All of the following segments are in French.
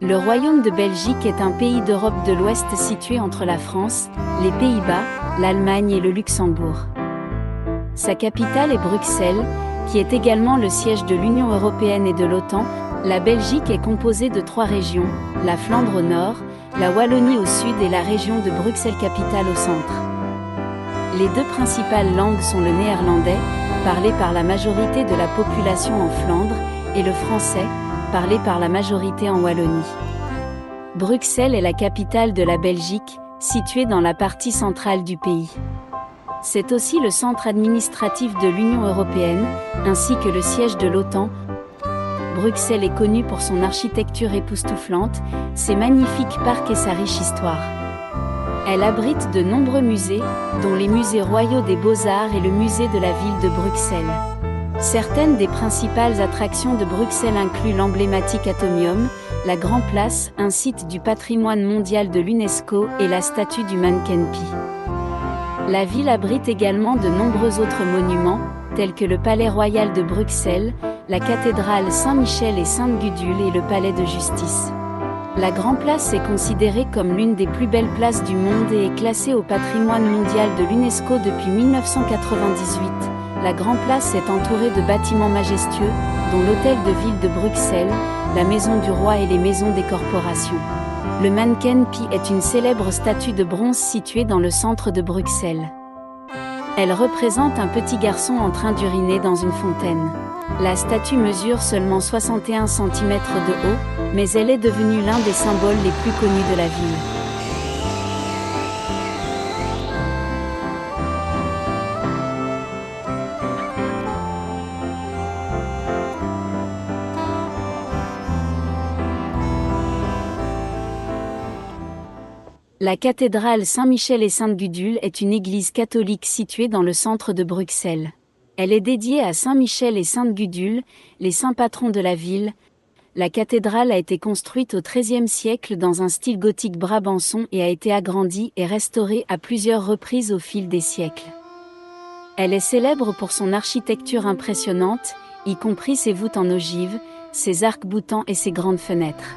Le Royaume de Belgique est un pays d'Europe de l'Ouest situé entre la France, les Pays-Bas, l'Allemagne et le Luxembourg. Sa capitale est Bruxelles, qui est également le siège de l'Union européenne et de l'OTAN. La Belgique est composée de 3 régions, la Flandre au nord, la Wallonie au sud et la région de Bruxelles-Capitale au centre. Les 2 principales langues sont le néerlandais, parlé par la majorité de la population en Flandre, et le français, parlé par la majorité en Wallonie. Bruxelles est la capitale de la Belgique, située dans la partie centrale du pays. C'est aussi le centre administratif de l'Union européenne, ainsi que le siège de l'OTAN. Bruxelles est connue pour son architecture époustouflante, ses magnifiques parcs et sa riche histoire. Elle abrite de nombreux musées, dont les musées royaux des Beaux-Arts et le musée de la ville de Bruxelles. Certaines des principales attractions de Bruxelles incluent l'emblématique Atomium, la Grand Place, un site du patrimoine mondial de l'UNESCO, et la statue du Manneken Pis. La ville abrite également de nombreux autres monuments, tels que le Palais Royal de Bruxelles, la cathédrale Saint-Michel et Sainte-Gudule et le Palais de Justice. La Grand Place est considérée comme l'une des plus belles places du monde et est classée au patrimoine mondial de l'UNESCO depuis 1998. La Grand Place est entourée de bâtiments majestueux, dont l'hôtel de ville de Bruxelles, la Maison du Roi et les maisons des corporations. Le Manneken Pis est une célèbre statue de bronze située dans le centre de Bruxelles. Elle représente un petit garçon en train d'uriner dans une fontaine. La statue mesure seulement 61 cm de haut, mais elle est devenue l'un des symboles les plus connus de la ville. La cathédrale Saint-Michel et Sainte-Gudule est une église catholique située dans le centre de Bruxelles. Elle est dédiée à Saint-Michel et Sainte-Gudule, les saints patrons de la ville. La cathédrale a été construite au XIIIe siècle dans un style gothique brabançon et a été agrandie et restaurée à plusieurs reprises au fil des siècles. Elle est célèbre pour son architecture impressionnante, y compris ses voûtes en ogive, ses arcs-boutants et ses grandes fenêtres.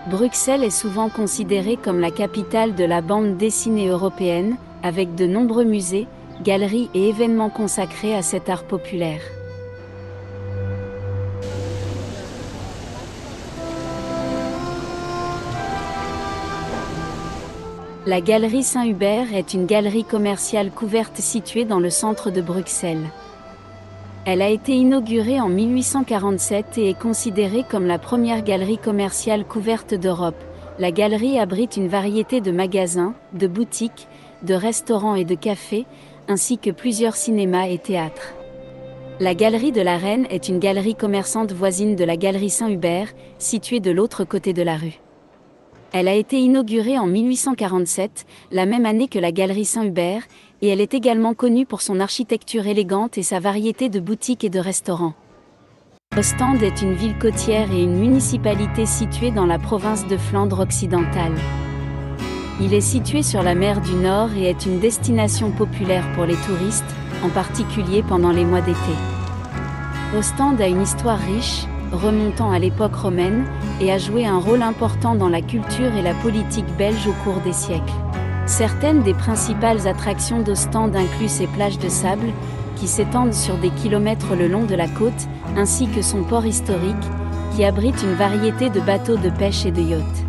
Bruxelles est souvent considérée comme la capitale de la bande dessinée européenne, avec de nombreux musées, galeries et événements consacrés à cet art populaire. La galerie Saint-Hubert est une galerie commerciale couverte située dans le centre de Bruxelles. Elle a été inaugurée en 1847 et est considérée comme la première galerie commerciale couverte d'Europe. La galerie abrite une variété de magasins, de boutiques, de restaurants et de cafés, ainsi que plusieurs cinémas et théâtres. La galerie de la Reine est une galerie commerçante voisine de la galerie Saint-Hubert, située de l'autre côté de la rue. Elle a été inaugurée en 1847, la même année que la galerie Saint-Hubert, et elle est également connue pour son architecture élégante et sa variété de boutiques et de restaurants. Ostende est une ville côtière et une municipalité située dans la province de Flandre occidentale. Il est situé sur la mer du Nord et est une destination populaire pour les touristes, en particulier pendant les mois d'été. Ostende a une histoire riche, remontant à l'époque romaine, et a joué un rôle important dans la culture et la politique belge au cours des siècles. Certaines des principales attractions d'Ostende incluent ses plages de sable, qui s'étendent sur des kilomètres le long de la côte, ainsi que son port historique, qui abrite une variété de bateaux de pêche et de yachts.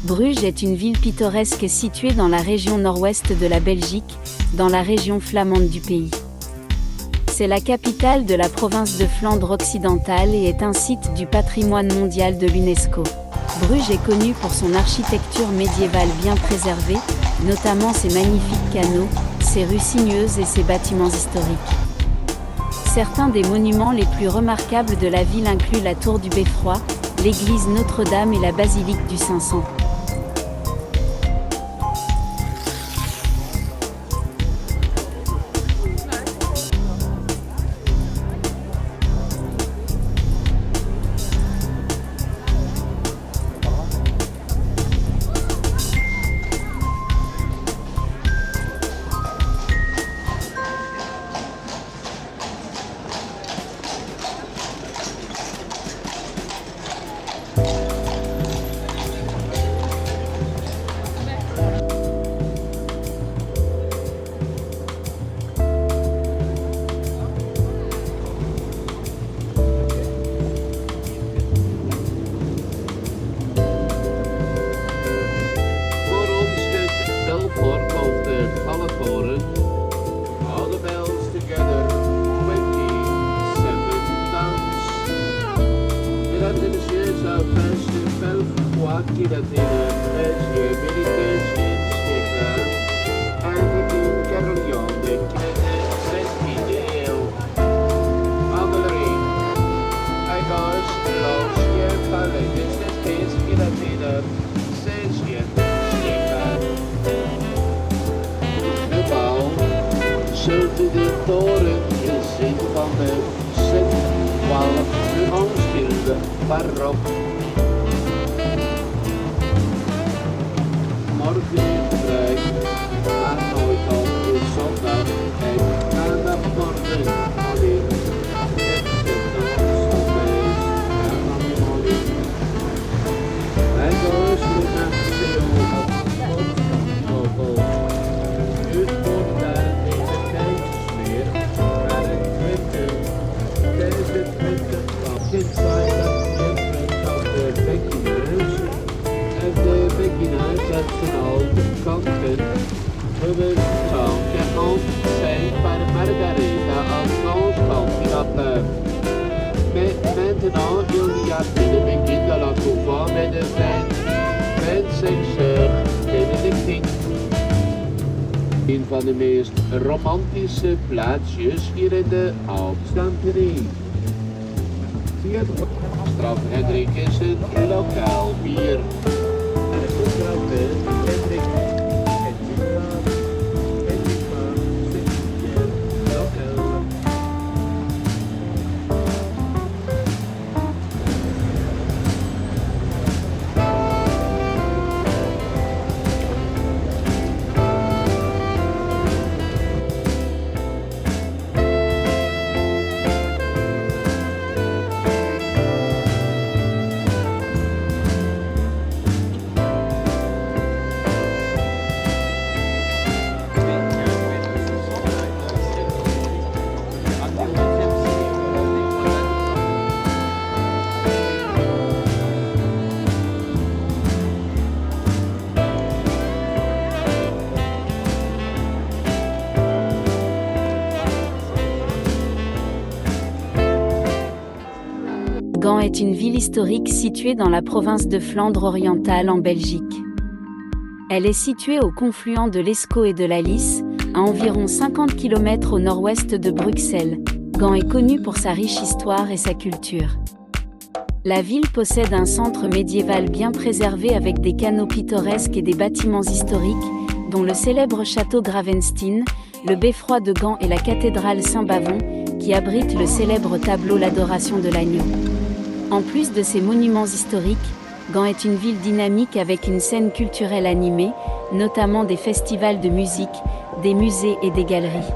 Bruges est une ville pittoresque située dans la région nord-ouest de la Belgique, dans la région flamande du pays. C'est la capitale de la province de Flandre occidentale et est un site du patrimoine mondial de l'UNESCO. Bruges est connue pour son architecture médiévale bien préservée, notamment ses magnifiques canaux, ses rues sinueuses et ses bâtiments historiques. Certains des monuments les plus remarquables de la ville incluent la tour du Beffroi, l'église Notre-Dame et la basilique du Saint-Sang. De toren is in van de Sint-12 nuansbeelden barok. Morgen in vrij, maar nooit op de zondag en maandagmorgen alleen. Het zit nog zondags en dan morgen. Hij goes met een zeel op Godskapel. Het wordt daar deze kijkersfeer, waar het winter, tijdens het winterkamp, kind zijn dat winter op de bekkenhuis. En de bekkenhuis had zijn oude kanten. We zouden gehaald zijn bij de Margaretha als Noordkant in dat maintenant il y a plus de begin dans la couvent mais de 25 heures benedictine. Een van de meest romantische plaatsjes hier in de Oud-Stanterie. Straf Hendrik is een lokaal bier. En het Straf Hendrik Gand est une ville historique située dans la province de Flandre orientale en Belgique. Elle est située au confluent de l'Escaut et de la Lys, à environ 50 km au nord-ouest de Bruxelles. Gand est connue pour sa riche histoire et sa culture. La ville possède un centre médiéval bien préservé avec des canaux pittoresques et des bâtiments historiques, dont le célèbre château Gravenstein, le beffroi de Gand et la cathédrale Saint-Bavon, qui abrite le célèbre tableau L'Adoration de l'Agneau. En plus de ces monuments historiques, Gand est une ville dynamique avec une scène culturelle animée, notamment des festivals de musique, des musées et des galeries.